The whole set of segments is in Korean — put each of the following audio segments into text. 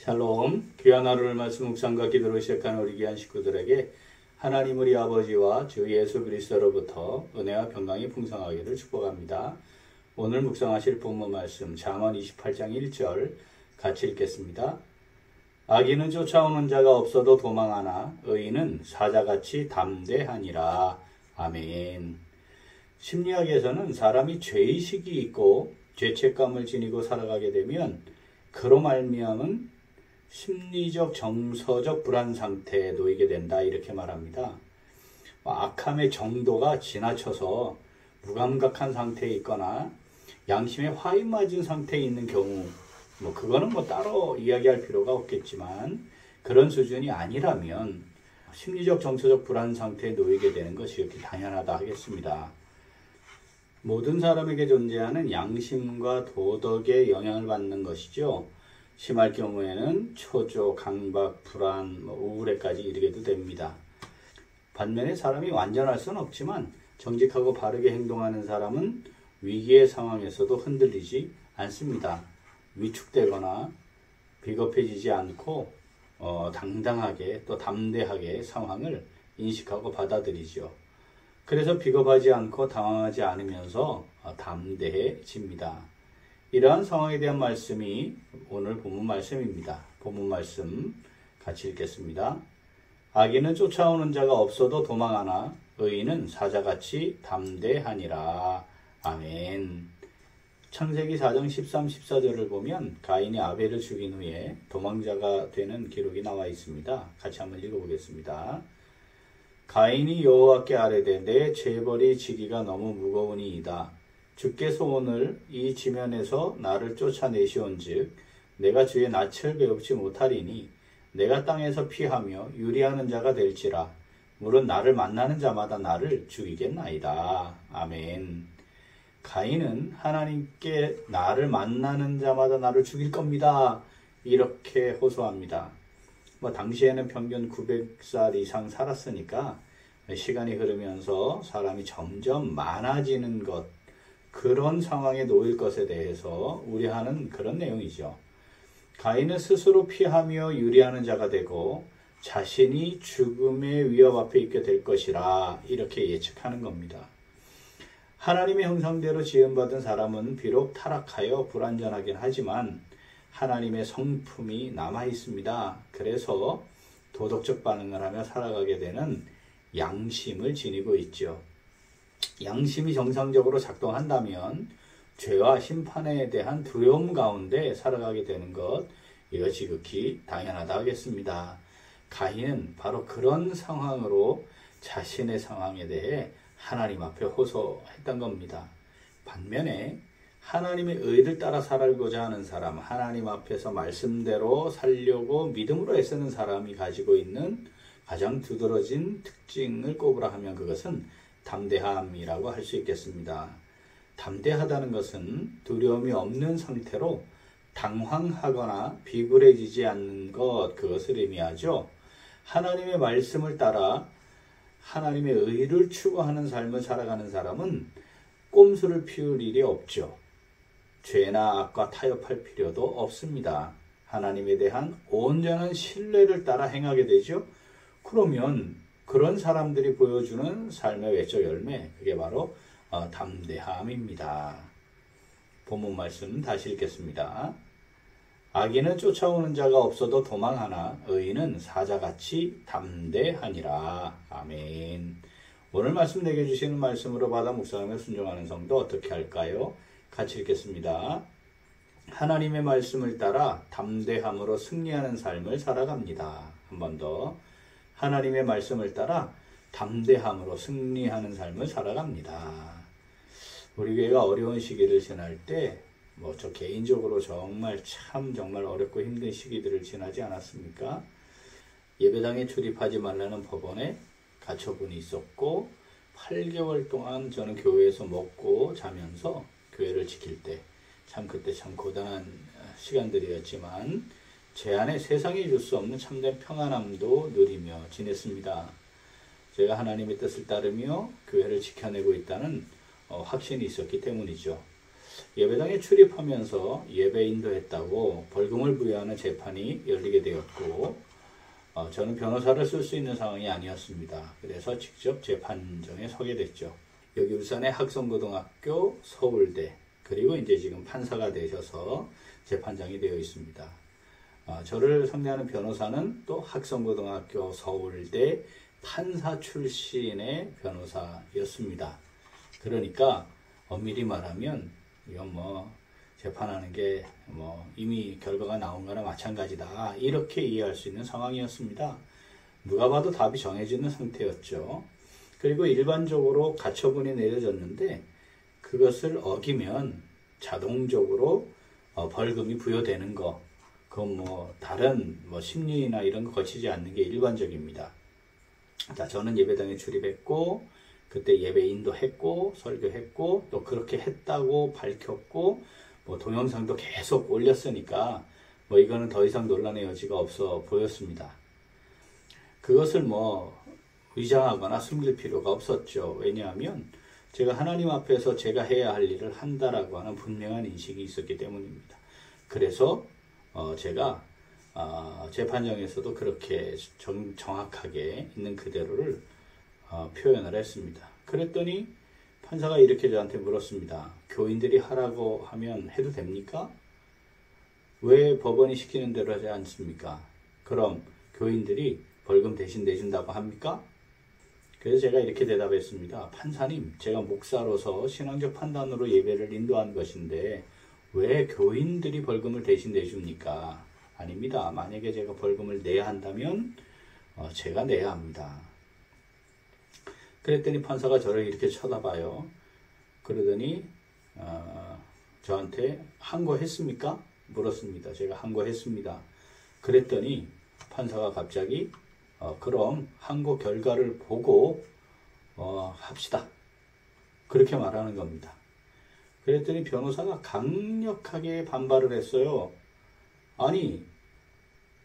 샬롬, 귀한 하루를 말씀 묵상과 기도로 시작하는 우리 귀한 식구들에게 하나님 우리 아버지와 주 예수 그리스도로부터 은혜와 평강이 풍성하기를 축복합니다. 오늘 묵상하실 본문 말씀 잠언 28장 1절 같이 읽겠습니다. 악인은 쫓아오는 자가 없어도 도망하나 의인은 사자같이 담대하니라. 아멘. 심리학에서는 사람이 죄의식이 있고 죄책감을 지니고 살아가게 되면 그로 말미암은 심리적 정서적 불안 상태에 놓이게 된다 이렇게 말합니다. 악함의 정도가 지나쳐서 무감각한 상태에 있거나 양심에 화인 맞은 상태에 있는 경우 그거는 따로 이야기할 필요가 없겠지만 그런 수준이 아니라면 심리적 정서적 불안 상태에 놓이게 되는 것이 이렇게 당연하다 하겠습니다. 모든 사람에게 존재하는 양심과 도덕에 영향을 받는 것이죠. 심할 경우에는 초조, 강박, 불안, 우울에까지 이르게도 됩니다. 반면에 사람이 완전할 수는 없지만 정직하고 바르게 행동하는 사람은 위기의 상황에서도 흔들리지 않습니다. 위축되거나 비겁해지지 않고 당당하게 또 담대하게 상황을 인식하고 받아들이죠. 그래서 비겁하지 않고 당황하지 않으면서 담대해집니다. 이러한 상황에 대한 말씀이 오늘 본문 말씀입니다. 본문 말씀 같이 읽겠습니다. 악인은 쫓아오는 자가 없어도 도망하나 의인은 사자같이 담대하니라. 아멘. 창세기 4장 13, 14절을 보면 가인이 아벨을 죽인 후에 도망자가 되는 기록이 나와 있습니다. 같이 한번 읽어보겠습니다. 가인이 여호와께 아뢰되 내 죄벌이 지기가 너무 무거우니이다. 주께서 오늘 이 지면에서 나를 쫓아내시온즉 내가 주의 낯을 배웁지 못하리니 내가 땅에서 피하며 유리하는 자가 될지라 물은 나를 만나는 자마다 나를 죽이겠나이다. 아멘. 가인은 하나님께 나를 만나는 자마다 나를 죽일 겁니다. 이렇게 호소합니다. 당시에는 평균 900살 이상 살았으니까 시간이 흐르면서 사람이 점점 많아지는 것, 그런 상황에 놓일 것에 대해서 우려하는 그런 내용이죠. 가인은 스스로 피하며 유리하는 자가 되고 자신이 죽음의 위협 앞에 있게 될 것이라 이렇게 예측하는 겁니다. 하나님의 형상대로 지음받은 사람은 비록 타락하여 불완전하긴 하지만 하나님의 성품이 남아 있습니다. 그래서 도덕적 반응을 하며 살아가게 되는 양심을 지니고 있죠. 양심이 정상적으로 작동한다면 죄와 심판에 대한 두려움 가운데 살아가게 되는 것, 이거 지극히 당연하다 하겠습니다. 가인은 바로 그런 상황으로 자신의 상황에 대해 하나님 앞에 호소했던 겁니다. 반면에 하나님의 의를 따라 살고자 하는 사람, 하나님 앞에서 말씀대로 살려고 믿음으로 애쓰는 사람이 가지고 있는 가장 두드러진 특징을 꼽으라 하면 그것은 담대함이라고 할 수 있겠습니다. 담대하다는 것은 두려움이 없는 상태로 당황하거나 비굴해지지 않는 것, 그것을 의미하죠. 하나님의 말씀을 따라 하나님의 의를 추구하는 삶을 살아가는 사람은 꼼수를 피울 일이 없죠. 죄나 악과 타협할 필요도 없습니다. 하나님에 대한 온전한 신뢰를 따라 행하게 되죠. 그러면 그런 사람들이 보여주는 삶의 외적 열매, 그게 바로 담대함입니다. 본문 말씀 다시 읽겠습니다. 악인은 쫓아오는 자가 없어도 도망하나 의인은 사자같이 담대하니라. 아멘. 오늘 말씀 내게 주시는 말씀으로 받아 묵상하며 순종하는 성도 어떻게 할까요? 같이 읽겠습니다. 하나님의 말씀을 따라 담대함으로 승리하는 삶을 살아갑니다. 한 번 더. 하나님의 말씀을 따라 담대함으로 승리하는 삶을 살아갑니다. 우리 교회가 어려운 시기를 지날 때 저 개인적으로 정말 어렵고 힘든 시기들을 지나지 않았습니까? 예배당에 출입하지 말라는 법원에 가처분이 있었고 8개월 동안 저는 교회에서 먹고 자면서 교회를 지킬 때 그때 참 고단한 시간들이었지만 제 안에 세상이 줄 수 없는 참된 평안함도 누리며 지냈습니다. 제가 하나님의 뜻을 따르며 교회를 지켜내고 있다는 확신이 있었기 때문이죠. 예배당에 출입하면서 예배 인도했다고 벌금을 부여하는 재판이 열리게 되었고 저는 변호사를 쓸 수 있는 상황이 아니었습니다. 그래서 직접 재판정에 서게 됐죠. 여기 울산의 학성고등학교, 서울대, 그리고 이제 지금 판사가 되셔서 재판장이 되어 있습니다. 저를 상대하는 변호사는 또 학성고등학교, 서울대 판사 출신의 변호사였습니다. 그러니까 엄밀히 말하면 이건 재판하는 게 이미 결과가 나온 거나 마찬가지다, 이렇게 이해할 수 있는 상황이었습니다. 누가 봐도 답이 정해지는 상태였죠. 그리고 일반적으로 가처분이 내려졌는데 그것을 어기면 자동적으로 벌금이 부여되는 거, 그건 다른 심리나 이런 거 거치지 않는 게 일반적입니다. 자, 저는 예배당에 출입했고 그때 예배 인도했고 설교했고 또 그렇게 했다고 밝혔고 동영상도 계속 올렸으니까 이거는 더 이상 논란의 여지가 없어 보였습니다. 그것을 위장하거나 숨길 필요가 없었죠. 왜냐하면 제가 하나님 앞에서 제가 해야 할 일을 한다라고 하는 분명한 인식이 있었기 때문입니다. 그래서 제가 재판정에서도 그렇게 정확하게 있는 그대로를 표현을 했습니다. 그랬더니 판사가 이렇게 저한테 물었습니다. 교인들이 하라고 하면 해도 됩니까? 왜 법원이 시키는 대로 하지 않습니까? 그럼 교인들이 벌금 대신 내준다고 합니까? 그래서 제가 이렇게 대답했습니다. 판사님, 제가 목사로서 신앙적 판단으로 예배를 인도한 것인데 왜 교인들이 벌금을 대신 내줍니까? 아닙니다. 만약에 제가 벌금을 내야 한다면 제가 내야 합니다. 그랬더니 판사가 저를 이렇게 쳐다봐요. 그러더니 저한테 항고했습니까? 물었습니다. 제가 항고했습니다. 그랬더니 판사가 갑자기 그럼 항고 결과를 보고 합시다, 그렇게 말하는 겁니다. 그랬더니 변호사가 강력하게 반발을 했어요. 아니,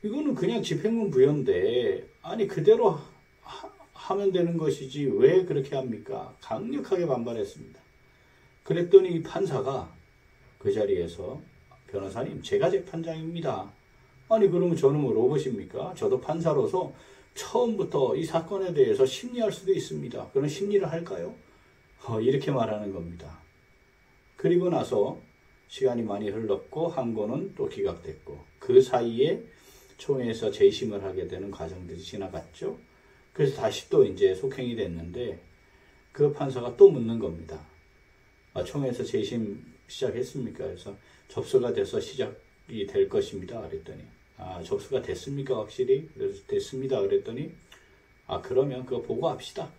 이거는 그냥 집행문 부여인데 아니 그대로 하면 되는 것이지 왜 그렇게 합니까? 강력하게 반발했습니다. 그랬더니 이 판사가 그 자리에서 변호사님, 제가 재판장입니다. 아니 그러면 저는 로봇입니까? 저도 판사로서 처음부터 이 사건에 대해서 심리할 수도 있습니다. 그런 심리를 할까요? 이렇게 말하는 겁니다. 그리고 나서 시간이 많이 흘렀고 항고는 또 기각됐고 그 사이에 총회에서 재심을 하게 되는 과정들이 지나갔죠. 그래서 다시 또 이제 속행이 됐는데 그 판사가 또 묻는 겁니다. 총회에서 재심 시작했습니까? 그래서 접수가 돼서 시작이 될 것입니다. 그랬더니 접수가 됐습니까? 확실히? 그래서 됐습니다. 그랬더니 그러면 그거 보고 합시다.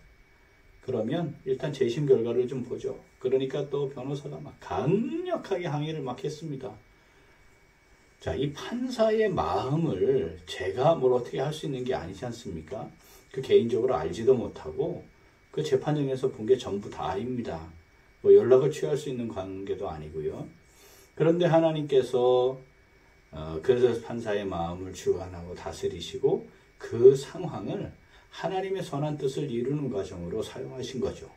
그러면 일단 재심 결과를 좀 보죠. 그러니까 또 변호사가 막 강력하게 항의를 막 했습니다. 자, 이 판사의 마음을 제가 뭘 어떻게 할 수 있는 게 아니지 않습니까? 그 개인적으로 알지도 못하고 그 재판정에서 본 게 전부 다입니다. 연락을 취할 수 있는 관계도 아니고요. 그런데 하나님께서 그 판사의 마음을 주관하고 다스리시고 그 상황을 하나님의 선한 뜻을 이루는 과정으로 사용하신 거죠.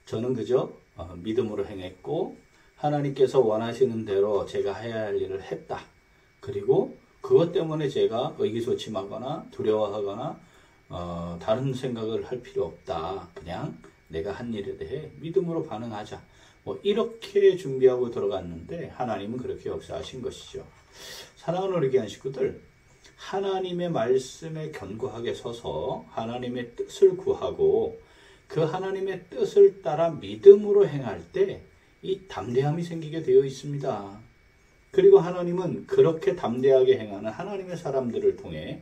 저는 그저 믿음으로 행했고 하나님께서 원하시는 대로 제가 해야 할 일을 했다. 그리고 그것 때문에 제가 의기소침하거나 두려워하거나 다른 생각을 할 필요 없다. 그냥 내가 한 일에 대해 믿음으로 반응하자. 이렇게 준비하고 들어갔는데 하나님은 그렇게 역사하신 것이죠. 사랑하는 우리 귀한 식구들, 하나님의 말씀에 견고하게 서서 하나님의 뜻을 구하고 그 하나님의 뜻을 따라 믿음으로 행할 때 이 담대함이 생기게 되어 있습니다. 그리고 하나님은 그렇게 담대하게 행하는 하나님의 사람들을 통해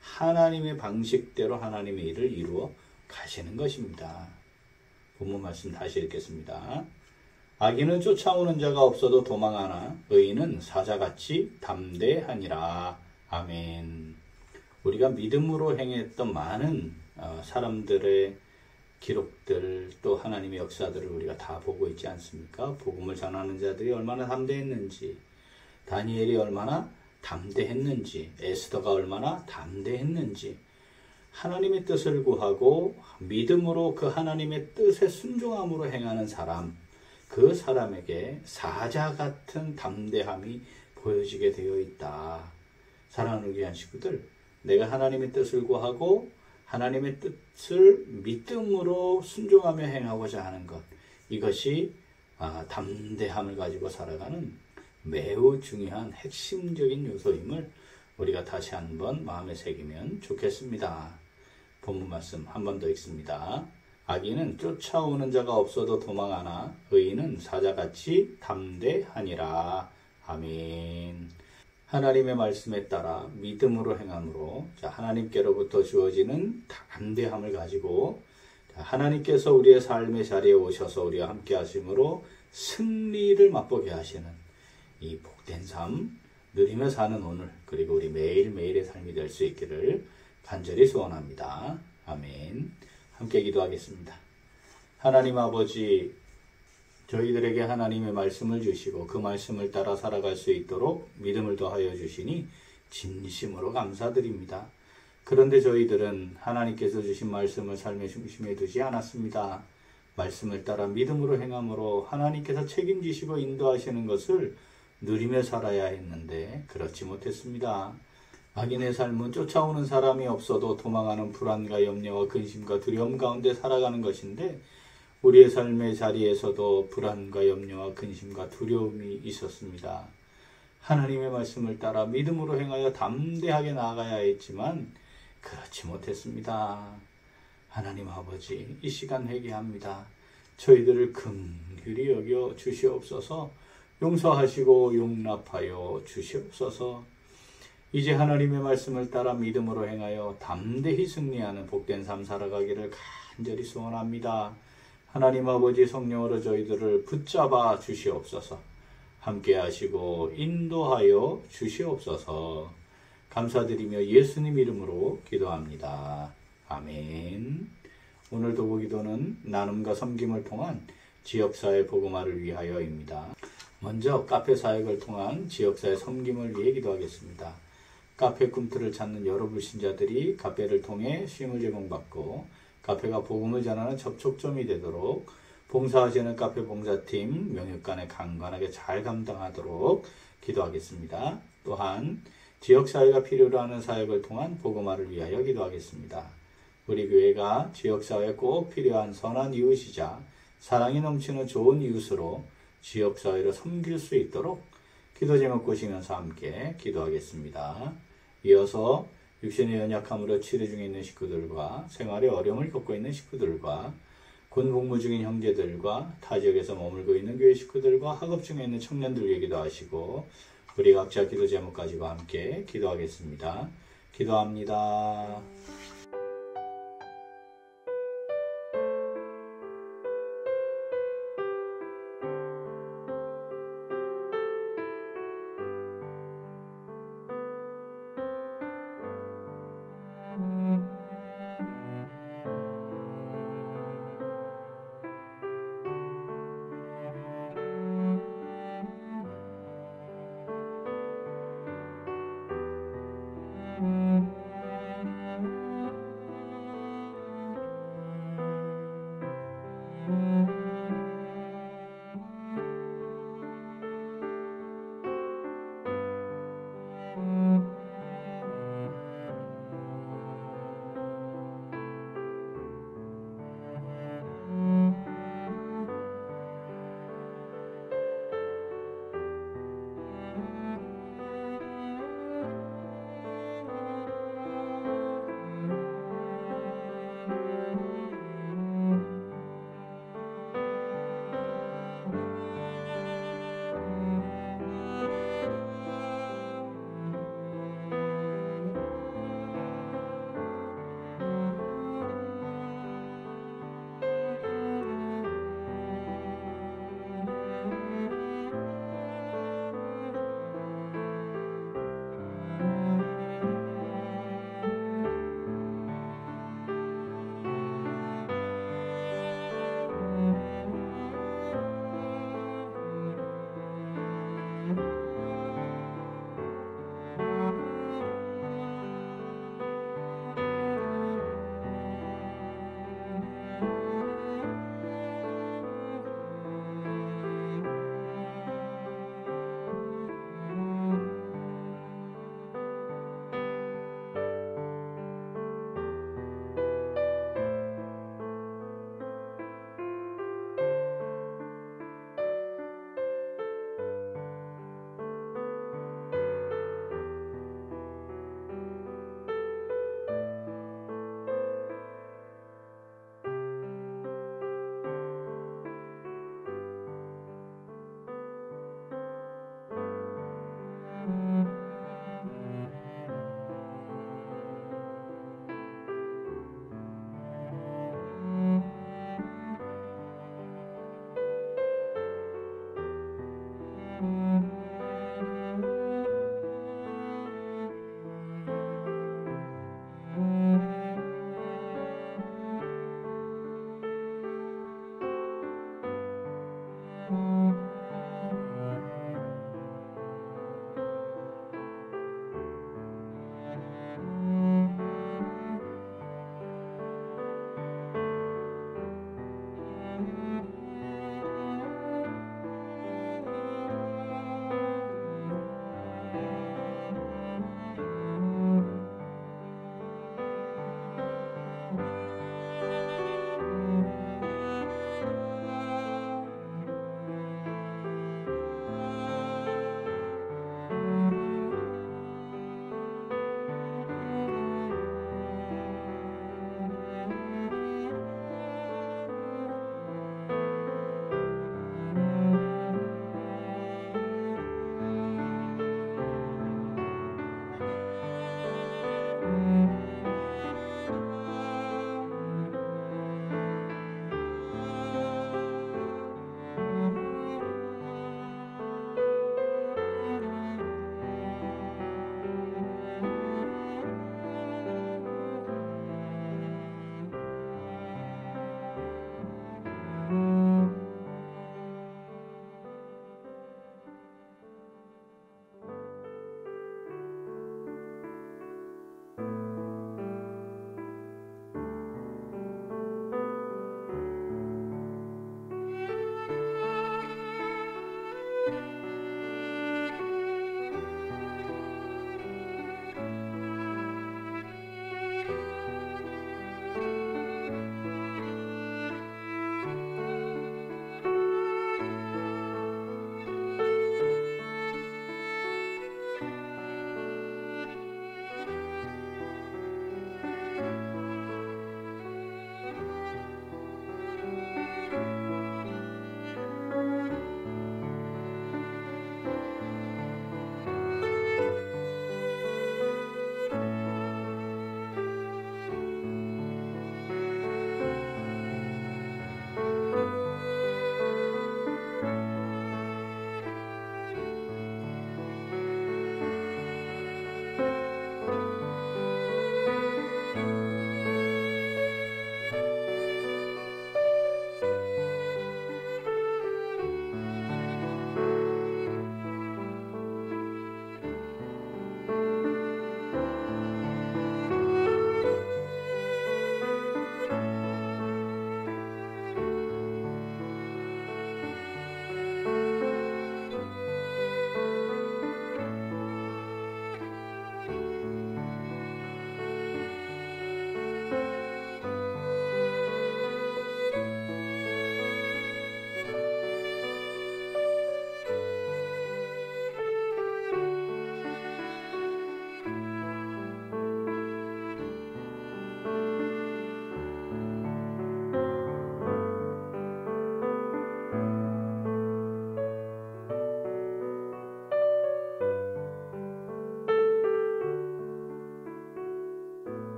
하나님의 방식대로 하나님의 일을 이루어 가시는 것입니다. 본문 말씀 다시 읽겠습니다. 악인은 쫓아오는 자가 없어도 도망하나 의인은 사자같이 담대하니라. 아멘. 우리가 믿음으로 행했던 많은 사람들의 기록들 또 하나님의 역사들을 우리가 다 보고 있지 않습니까? 복음을 전하는 자들이 얼마나 담대했는지, 다니엘이 얼마나 담대했는지, 에스더가 얼마나 담대했는지, 하나님의 뜻을 구하고 믿음으로 그 하나님의 뜻에 순종함으로 행하는 사람, 그 사람에게 사자 같은 담대함이 보여지게 되어 있다. 사랑하는 귀한 식구들, 내가 하나님의 뜻을 구하고 하나님의 뜻을 믿음으로 순종하며 행하고자 하는 것, 이것이 담대함을 가지고 살아가는 매우 중요한 핵심적인 요소임을 우리가 다시 한번 마음에 새기면 좋겠습니다. 본문 말씀 한 번 더 읽습니다. 악인은 쫓아오는 자가 없어도 도망하나 의인은 사자같이 담대하니라. 아멘. 하나님의 말씀에 따라 믿음으로 행함으로 하나님께로부터 주어지는 담대함을 가지고 하나님께서 우리의 삶의 자리에 오셔서 우리와 함께 하심으로 승리를 맛보게 하시는 이 복된 삶 누리며 사는 오늘, 그리고 우리 매일매일의 삶이 될 수 있기를 간절히 소원합니다. 아멘. 함께 기도하겠습니다. 하나님 아버지, 저희들에게 하나님의 말씀을 주시고 그 말씀을 따라 살아갈 수 있도록 믿음을 더하여 주시니 진심으로 감사드립니다. 그런데 저희들은 하나님께서 주신 말씀을 삶의 중심에 두지 않았습니다. 말씀을 따라 믿음으로 행함으로 하나님께서 책임지시고 인도하시는 것을 누리며 살아야 했는데 그렇지 못했습니다. 악인의 삶은 쫓아오는 사람이 없어도 도망하는 불안과 염려와 근심과 두려움 가운데 살아가는 것인데, 우리의 삶의 자리에서도 불안과 염려와 근심과 두려움이 있었습니다. 하나님의 말씀을 따라 믿음으로 행하여 담대하게 나아가야 했지만 그렇지 못했습니다. 하나님 아버지, 이 시간 회개합니다. 저희들을 긍휼히 여겨 주시옵소서. 용서하시고 용납하여 주시옵소서. 이제 하나님의 말씀을 따라 믿음으로 행하여 담대히 승리하는 복된 삶 살아가기를 간절히 소원합니다. 하나님 아버지, 성령으로 저희들을 붙잡아 주시옵소서. 함께 하시고 인도하여 주시옵소서. 감사드리며 예수님 이름으로 기도합니다. 아멘. 오늘 도구 기도는 나눔과 섬김을 통한 지역사회 복음화를 위하여입니다. 먼저 카페 사역을 통한 지역사회 섬김을 위해 기도하겠습니다. 카페 꿈틀을 찾는 여러 불신자들이 카페를 통해 쉼을 제공받고 카페가 복음을 전하는 접촉점이 되도록 봉사하시는 카페 봉사팀 명예관에 강건하게 잘 감당하도록 기도하겠습니다. 또한 지역사회가 필요로 하는 사역을 통한 복음화를 위하여 기도하겠습니다. 우리 교회가 지역사회에 꼭 필요한 선한 이웃이자 사랑이 넘치는 좋은 이웃으로 지역사회를 섬길 수 있도록 기도 제목 보시면서 함께 기도하겠습니다. 이어서 육신의 연약함으로 치료 중에 있는 식구들과 생활에 어려움을 겪고 있는 식구들과 군 복무 중인 형제들과 타 지역에서 머물고 있는 교회 식구들과 학업 중에 있는 청년들 위해 기도하시고 우리 각자 기도 제목 가지고 함께 기도하겠습니다. 기도합니다.